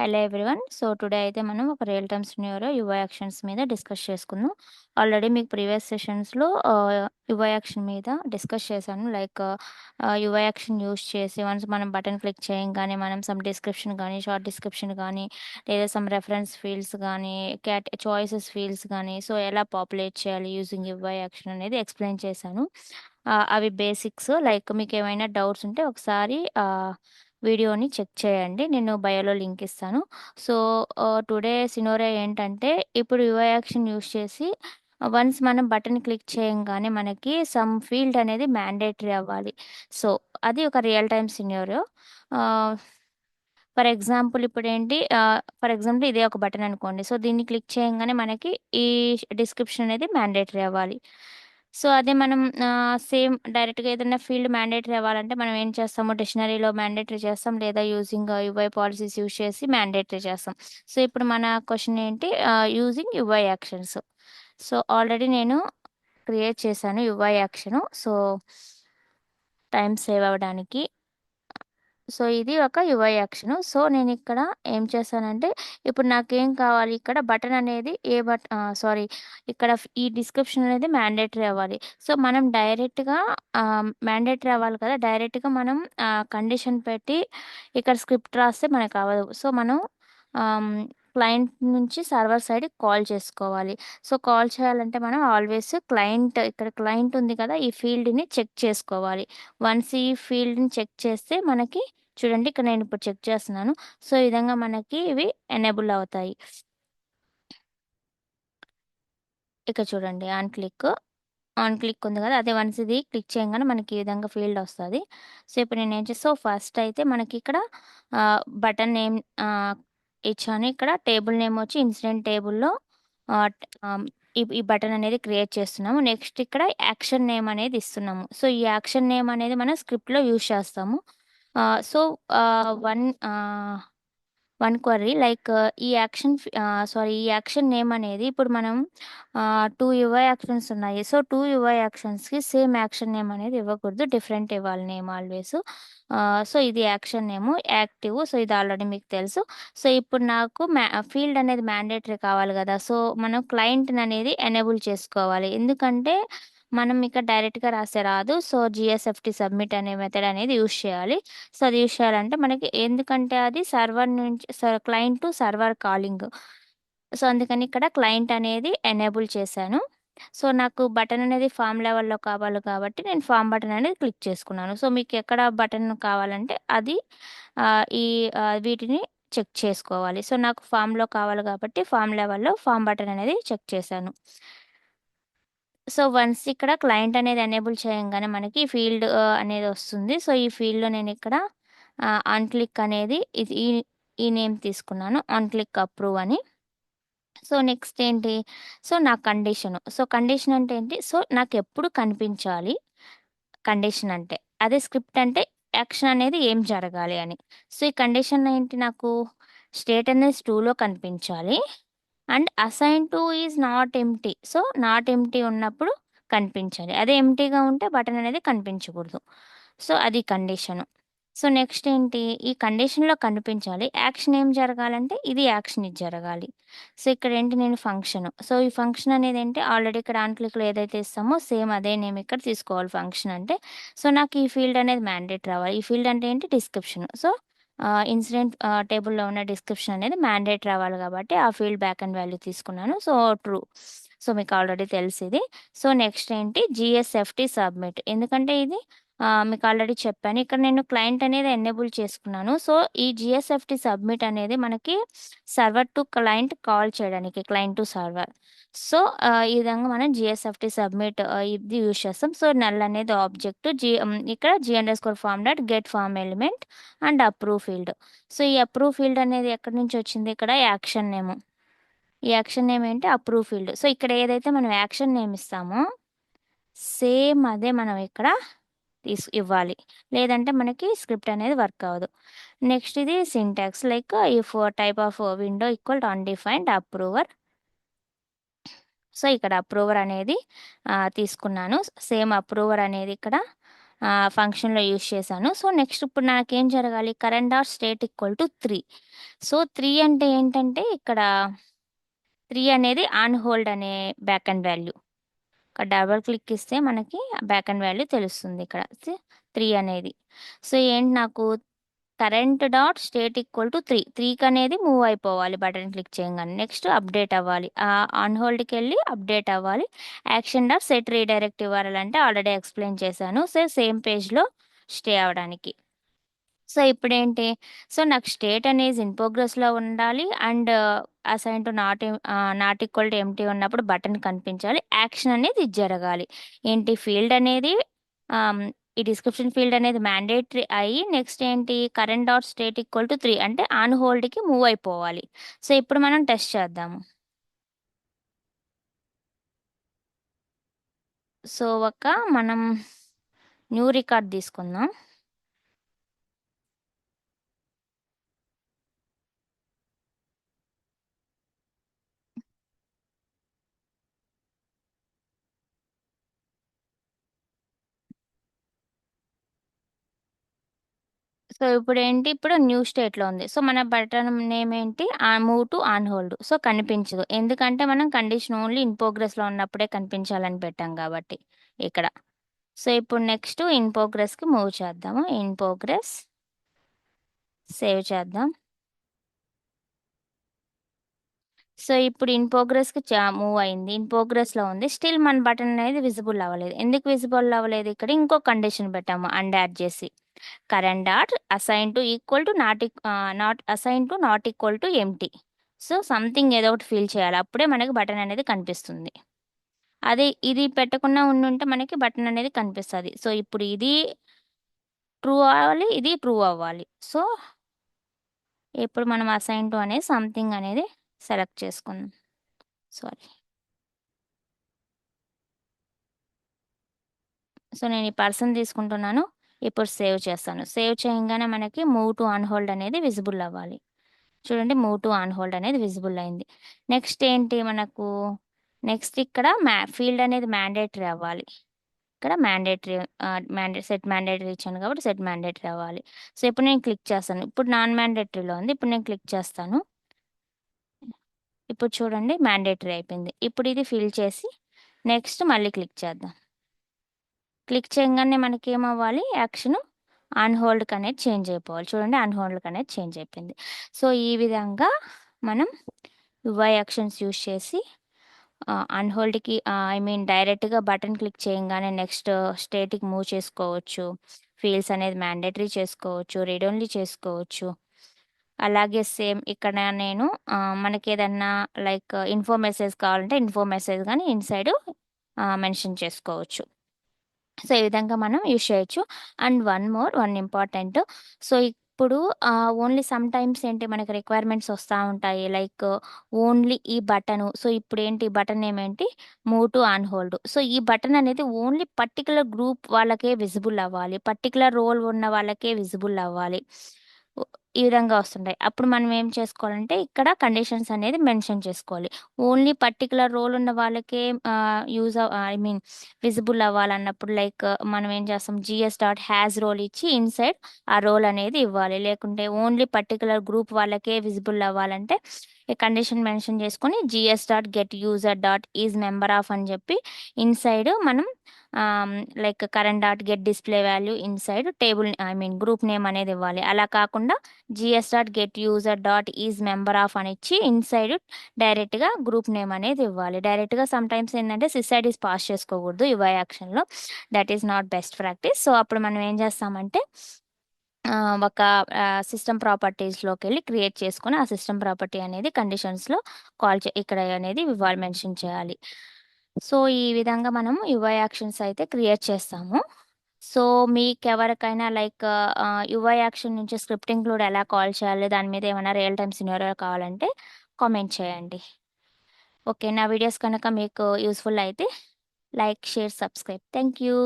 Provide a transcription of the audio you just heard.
Hello everyone. So, today అయితే మనం ఒక రియల్ టైమ్ సినారియో యువ యాక్షన్స్ మీద డిస్కస్ చేసుకుందాం. ఆల్రెడీ మీకు ప్రీవియస్ సెషన్స్‌లో యువ యాక్షన్ మీద డిస్కస్ చేశాను. లైక్ యువ యాక్షన్ యూజ్ చేసి వన్స్ మనం బటన్ క్లిక్ చేయంగానే మనం సమ్ డిస్క్రిప్షన్ గానీ, షార్ట్ డిస్క్రిప్షన్ గానీ, లేదా సమ్ రెఫరెన్స్ ఫీల్డ్స్ గానీ, చాయిసెస్ ఫీల్డ్స్ గానీ, సో, ఎలా పాపులేట్ చేయాలి యూజింగ్ యువ యాక్షన్ అనేది ఎక్స్‌ప్లెయిన్ చేశాను. అవి బేసిక్స్. లైక్ మీకేమైనా డౌట్స్ ఉంటే ఒకసారి వీడియోని చెక్ చేయండి. నేను బయోలో లింక్ ఇస్తాను. సో, టుడే సినారియో ఏంటంటే, ఇప్పుడు యుఐ యాక్షన్ యూజ్ చేసి వన్స్ మనం బటన్ క్లిక్ చేయంగానే మనకి సమ్ ఫీల్డ్ అనేది మ్యాండేటరీ అవ్వాలి. సో, అది ఒక రియల్ టైమ్ సినారియో. ఆహ్, ఫర్ ఎగ్జాంపుల్ ఇదే ఒక బటన్ అనుకోండి. సో, దీన్ని క్లిక్ చేయంగానే మనకి ఈ డిస్క్రిప్షన్ అనేది మ్యాండేటరీ అవ్వాలి. సో, అదే మనం సేమ్ డైరెక్ట్‌గా ఏదైనా ఫీల్డ్ మ్యాండేటరీ అవ్వాలంటే మనం ఏం చేస్తాము, డిక్షనరీలో మ్యాండేటరీ చేస్తాం, లేదా యూజింగ్ యుఐ పాలిసీస్ యూజ్ చేసి మ్యాండేటరీ చేస్తాం. సో, ఇప్పుడు మన క్వెషన్ ఏంటి, using UI actions. So, already నేను క్రియేట్ చేశాను UI action. So, time save అవ్వడానికి. సో, ఇది ఒక యుఐ యాక్షను. సో, నేనిక్కడ ఏం చేశానంటే, ఇప్పుడు నాకేం కావాలి, ఇక్కడ బటన్ అనేది సారీ, ఇక్కడ ఈ డిస్క్రిప్షన్ అనేది మ్యాండేటరీ అవ్వాలి. సో, మనం డైరెక్ట్‌గా మ్యాండేటరీ అవ్వాలి కదా! డైరెక్ట్‌గా మనం కండిషన్ పెట్టి ఇక్కడ స్క్రిప్ట్ రాస్తే మనకవ్వదు. సో, మనం ఆహ్, క్లయింట్ నుంచి సర్వర్ సైడ్‌కి కాల్ చేసుకోవాలి. సో, కాల్ చేయాలంటే మనం ఆల్వేస్ ఇక్కడ క్లయింట్ ఉంది కదా! ఈ ఫీల్డ్‌ని చెక్ చేసుకోవాలి. వన్స్ ఈ ఫీల్డ్‌ని చెక్ చేస్తే మనకి చూడండి, ఇక్కడ నేనిప్పుడు చెక్ చేస్తున్నాను. సో, ఈ విధంగా మనకి ఇవి ఎనేబుల్ అవుతాయి. ఇక్కడ చూడండి, ఆన్ క్లిక్ ఉంది కదా! అదే వన్స్ ఇది క్లిక్ చేయంగానే మనకి ఈ విధంగా ఫీల్డ్ ఒస్తది. సో, ఇప్పుడు నేనేం చేస్తా, ఫస్ట్ అయితే మనకిక్కడ బటన్ నేమ్ ఇచ్చాను. ఇక్కడ టేబుల్ నేమ్ వచ్చి ఇన్సిడెంట్ టేబుల్‌లో ఆహ్, ఆహ్, ఈ బటన్ అనేది క్రియేట్ చేస్తున్నాము. నెక్స్ట్ ఇక్కడ యాక్షన్ నేమ్ అనేది ఇస్తున్నాము. సో, ఈ యాక్షన్ నేమ్ అనేది మనం స్క్రిప్ట్‌లో యూజ్ చేస్తాము. ఆహ్, so, ah, one ah one query like ఈ యాక్షన్ నేమ్ అనేది ఇప్పుడు మనం 2 యువై యాక్షన్స్ ఉన్నాయి. సో, 2 యువై యాక్షన్స్‌కి సేమ్ యాక్షన్ నేమ్ అనేది ఇవ్వకూడదు. డిఫరెంట్ ఇవ్వాలి నేమ్ ఆల్వేస్. సో, ఇది యాక్షన్ నేము యాక్టివ్. సో, ఇది ఆల్రెడీ మీకు తెలుసు. సో, ఇప్పుడు నాకు ఫీల్డ్ అనేది మ్యాండేటరీ కావాలి గదా! సో, మనం క్లయింట్‌ననేది ఎనేబుల్ చేసుకోవాలి. ఎందుకంటే మనం ఇక్కడ డైరెక్ట్‌గా రాస్తే రాదు. సో, జీఎస్ఎఫ్‌టీ సబ్మిట్ అనే మెథడ్ అనేది యూజ్ చేయాలి. సో, అది యూజ్ చేయాలంటే మనకి ఎందుకంటే అది సర్వర్ నుంచి client to server calling. So, అందుకని ఇక్కడ క్లయింట్ అనేది ఎనేబుల్ చేశాను. సో, నాకు బటన్ అనేది ఫార్మ్ లెవెల్‌లో కావాలి కాబట్టి నేను ఫార్మ్ బటన్ అనేది క్లిక్ చేసుకున్నాను. సో, మీకెక్కడ బటన్ కావాలంటే అది వీటిని చెక్ చేసుకోవాలి. సో, నాకు ఫార్మ్‌లో కావాలి కాబట్టి ఫార్మ్ లెవెల్‌లో ఫార్మ్ బటన్ అనేది చెక్ చేశాను. సో, వన్స్ ఇక్కడ క్లయింట్ అనేది ఎనేబుల్ చేయంగానే మనకి ఫీల్డ్ అనేదొస్తుంది. సో, ఈ ఫీల్డ్‌లో నేనిక్కడ ఆన్ క్లిక్ అనేది ఈ నేమ్ తీసుకున్నాను. ఆన్ క్లిక్ అప్రూవ్ అని. సో, నెక్స్ట్ ఏంటి? సో, నా కండిషను. సో, కండిషన్ అంటే ఏంటి? సో, నాకెప్పుడు కనిపించాలి కండిషన్ అంటే. అదే స్క్రిప్ట్ అంటే యాక్షన్ అనేది ఏం జరగాలి అని. సో, ఈ కండిషన్ ఏంటి నాకు? స్టేట్ అనేది 2లో కనిపించాలి. And assign to is not empty. So, not empty ఉన్నప్పుడు కనిపించాలి. అదే ఎంప్టీగా ఉంటే బటన్ అనేది కనిపించకూడదు. సో, అది కండిషను. సో, నెక్స్ట్ ఏంటి? ఈ కండిషన్‌లో కనిపించాలి. యాక్షన్ ఏం జరగాలంటే ఇది యాక్షన్ ఇది జరగాలి. సో, ఇక్కడేంటి నేను ఫంక్షను. సో, ఈ ఫంక్షన్ అనేదేంటి ఆల్రెడీ ఇక్కడ ఆన్ క్లిక్‌లో ఏదైతే ఇస్తామో సేమ్ అదే నేమ్ ఇక్కడ తీసుకోవాలి ఫంక్షన్ అంటే. సో, నాకు ఈ ఫీల్డ్ అనేది మ్యాండేట్ రావాలి. ఈ ఫీల్డ్ అంటే ఏంటి? డిస్క్రిప్షన్. సో, ఇన్సిడెంట్ టేబుల్‌లో ఉన్న డిస్క్రిప్షన్ అనేది మ్యాండేట్ రావాలి కాబట్టి ఆ ఫీల్డ్ బ్యాక్ అండ్ వాల్యూ తీసుకున్నాను. So, true. సో, మీకు ఆల్రెడీ తెలిసిది. సో, నెక్స్ట్ ఏంటి? జీఎస్ఎఫ్‌టీ సబ్మిట్. ఎందుకంటే ఇది మీకు ఆల్రెడీ చెప్పాను. ఇక్కడ నేను క్లయింట్ అనేది ఎనేబుల్ చేసుకున్నాను. సో, ఈ జీఎస్ఎఫ్‌టీ సబ్మిట్ అనేది మనకి సర్వర్ టు క్లయింట్ కాల్ చేయడానికి, క్లయింట్ టు సర్వర్. సో, ఈ విధంగా మనం జీఎస్ఎఫ్‌టీ సబ్మిట్ ఇది యూజ్ చేస్తాం. సో, నల్ అనేది ఆబ్జెక్ట్ ఇక్కడ g_form dot get form element and approve field. So, ఈ అప్రూవ్ ఫీల్డ్ అనేది ఎక్కడి నుంచి వచ్చింది? ఇక్కడ యాక్షన్ నేమ్. ఈ యాక్షన్ నేమ్ ఏంటి? Approve field. సో, ఇక్కడ ఏదైతే మనం యాక్షన్ నేమ్ ఇస్తామో సేమ్ అదే మనం ఇక్కడ ఇవ్వాలి. లేదంటే మనకి స్క్రిప్ట్ అనేది వర్క్ అవ్వదు. నెక్స్ట్ ఇది syntax like if type of window equal to undefined approver. So, ఇక్కడ అప్రూవర్ అనేది తీసుకున్నాను. సేమ్ అప్రూవర్ అనేది ఇక్కడ ఫంక్షన్‌లో యూజ్ చేశాను. సో, నెక్స్ట్ ఇప్పుడు నాకేం జరగాలి? Current dot state equal to 3. So, 3 అంటే ఏంటంటే ఇక్కడ 3 అనేది ఆన్ హోల్డ్ అనే బ్యాక్ ఎండ్ వాల్యూ. ఇక్కడ డబుల్ క్లిక్ ఇస్తే మనకి బ్యాక్ ఎండ్ వాల్యూ తెలుస్తుంది ఇక్కడ. 3 అనేది. సో, ఏంటి నాకు current dot state equal to 3. 3కి అనేది మూవ్ అయిపోవాలి బటన్ క్లిక్ చేయంగానే. నెక్స్ట్ అప్డేట్ అవ్వాలి. ఆన్ హోల్డ్‌కెళ్ళి అప్డేట్ అవ్వాలి. Action dot set redirect URL అంటే ఆల్రెడీ ఎక్స్‌ప్లెయిన్ చేశాను. సో, సేమ్ పేజ్‌లో స్టే అవ్వడానికి. సో, ఇప్పుడేంటి? సో, నాకు స్టేట్ అనేది ఇన్ ప్రోగ్రెస్‌లో ఉండాలి. And assign to not equal to empty ఉన్నప్పుడు బటన్ కనిపించాలి. యాక్షన్ అనేది ఇది జరగాలి. ఏంటి ఫీల్డ్ అనేది ఆహ్, ఈ డిస్క్రిప్షన్ ఫీల్డ్ అనేది మ్యాండేటరీ అయ్యి నెక్స్ట్ ఏంటి current dot state equal to 3 అంటే ఆన్ హోల్డ్‌కి మూవ్ అయిపోవాలి. సో, ఇప్పుడు మనం టెస్ట్ చేద్దాము. సో, మనం న్యూ రికార్డ్ తీసుకుందాం. సో, ఇప్పుడేంటి, ఇప్పుడు న్యూ స్టేట్‌లో ఉంది. సో, మన బటన్ నేమ్ ఏంటి? Move to on hold. So, కనిపించదు. ఎందుకంటే, మనం కండిషన్ ఓన్లీ ఇన్ ప్రోగ్రెస్‌లో ఉన్నప్పుడే కనిపించాలని పెట్టాం గాబట్టి ఇక్కడ. సో, ఇప్పుడు నెక్స్ట్ ఇన్ ప్రోగ్రెస్‌కి మూవ్ చేద్దాము. ఇన్ ప్రోగ్రెస్ సేవ్ చేద్దాం. సో, ఇప్పుడు ఇన్ ప్రోగ్రెస్‌కి మూవ్ అయింది. ఇన్ ప్రోగ్రెస్‌లో ఉంది. స్టిల్ మన బటన్ అనేది విజిబుల్ అవ్వలేదు. ఎందుకు విజిబుల్ అవ్వలేదు? ఇక్కడ ఇంకో కండిషన్ పెట్టాము యాడ్ చేసి. Current dot assign to equal to not assign to not equal to empty. So, something ఏదో ఒకటి ఫీల్ చేయాలి. అప్పుడే మనకి బటన్ అనేది కనిపిస్తుంది. అదే ఇది పెట్టకుండా ఉండుంటే మనకి బటన్ అనేది కనిపిస్తది. సో, ఇప్పుడు ఇది ట్రూ అవ్వాలి. ఇది ట్రూ అవ్వాలి. సో, ఇప్పుడు మనం అసైన్ టు అనేది సంథింగ్ అనేది సెలెక్ట్ చేసుకుందాం. సారీ. సో, నేను ఈ పర్సన్ తీసుకుంటున్నాను. ఇప్పుడు సేవ్ చేస్తాను. సేవ్ చేయంగానే మనకి మూవ్ టు ఆన్ హోల్డ్ అనేది విజిబుల్ అవ్వాలి. చూడండి, మూవ్ టు ఆన్ హోల్డ్ అనేది విజిబుల్ అయింది. నెక్స్ట్ ఏంటి మనకు, నెక్స్ట్ ఇక్కడ ఫీల్డ్ అనేది మ్యాండేటరీ అవ్వాలి. ఇక్కడ సెట్ మ్యాండేటరీ ఇచ్చాను కాబట్టి సెట్ మ్యాండేటరీ అవ్వాలి. సో, ఇప్పుడు నేను క్లిక్ చేస్తాను. ఇప్పుడు నాన్ మ్యాండేటరీలో ఉంది. ఇప్పుడు నేను క్లిక్ చేస్తాను. ఇప్పుడు చూడండి మ్యాండేటరీ అయిపోయింది. ఇప్పుడు ఇది ఫిల్ చేసి నెక్స్ట్ మళ్ళీ క్లిక్ చేద్దాం. క్లిక్ చేయంగానే మనకేమవ్వాలి, యాక్షను ఆన్ హోల్డ్‌కి అనేది చేంజ్ అయిపోవాలి. చూడండి ఆన్ హోల్డ్‌కి అనేది చేంజ్ అయిపోయింది. సో, ఈ విధంగా మనం యువై యాక్షన్స్ యూజ్ చేసి ఆన్ హోల్డ్‌కి ఐ మీన్ డైరెక్ట్‌గా బటన్ క్లిక్ చేయంగానే నెక్స్ట్ స్టేట్‌కి మూవ్ చేసుకోవచ్చు. ఫీల్డ్స్ అనేది మ్యాండేటరీ చేసుకోవచ్చు. రీడ్ ఓన్లీ చేసుకోవచ్చు. అలాగే సేమ్ ఇక్కడ నేను మనకేదన్నా లైక్ ఇన్ఫో మెసేజ్ కావాలంటే ఇన్ఫో మెసేజ్ గాని ఇన్‌సైడ్ మెన్షన్ చేసుకోవచ్చు. సో, ఈ విధంగా మనం యూజ్ చేయొచ్చు. And one important. సో, ఇప్పుడు ఓన్లీ సమ్‌టైమ్స్ ఏంటి మనకి రిక్వైర్మెంట్స్ వస్తా ఉంటాయి. లైక్ ఓన్లీ ఈ బటను. సో, ఇప్పుడేంటి బటన్ నేమ్ ఏంటి? Move to on hold. So, ఈ బటన్ అనేది ఓన్లీ పర్టిక్యులర్ గ్రూప్ వాళ్ళకే విజిబుల్ అవ్వాలి. పర్టిక్యులర్ రోల్ ఉన్న వాళ్ళకే విజిబుల్ అవ్వాలి. ఒ ఈ విధంగా వస్తుంటాయి. అప్పుడు మనం ఏం చేసుకోవాలంటే ఇక్కడ కండిషన్స్ అనేది మెన్షన్ చేసుకోవాలి. ఓన్లీ పర్టిక్యులర్ రోల్ ఉన్న వాళ్ళకే ఐ మీన్ విజిబుల్ అవ్వాలన్నప్పుడు లైక్ మనం ఏం చేస్తాం, జీఎస్ డాట్ హ్యాస్ రోల్ ఇచ్చి ఇన్సైడ్ ఆ రోల్ అనేది ఇవ్వాలి. లేకుంటే ఓన్లీ పర్టిక్యులర్ గ్రూప్ వాళ్ళకే విజిబుల్ అవ్వాలంటే ఈ కండిషన్ మెన్షన్ చేసుకొని GS dot get user dot is member of అని చెప్పి ఇన్సైడ్ మనం like current dot get display value inside table I mean group name అనేది ఇవ్వాలి. అలా కాకుండా GS dot get user dot is member of అని ఇచ్చి ఇన్సైడ్ డైరెక్ట్‌గా గ్రూప్ నేమ్ అనేది ఇవ్వాలి. డైరెక్ట్‌గా సమ్‌టైమ్స్ ఏందంటే సిస్ఐడీస్ పాస్ చేసుకోకూడదు యుఐ యాక్షన్‌లో. That is not best practice. So, అప్పుడు మనం ఏం చేస్తామంటే ఒక సిస్టమ్ ప్రాపర్టీస్‌లోకెళ్ళి క్రియేట్ చేసుకొని ఆ సిస్టమ్ ప్రాపర్టీ అనేది కండిషన్స్‌లో ఇక్కడ అనేది ఇవ్వాలి, మెన్షన్ చేయాలి. సో, ఈ విధంగా మనము యుఐ యాక్షన్స్ అయితే క్రియేట్ చేస్తాము. సో, మీకెవరికైనా లైక్ యుఐ యాక్షన్ నుంచి స్క్రిప్ట్ ఇంక్లూడ్ ఎలా కాల్ చేయాలి, దాని మీద ఏమైనా రియల్ టైమ్ సినారియో కావాలంటే కామెంట్ చేయండి. ఓకే. నా వీడియోస్ కనుక మీకు యూజ్‌ఫుల్ అయితే like, share, subscribe. Thank you.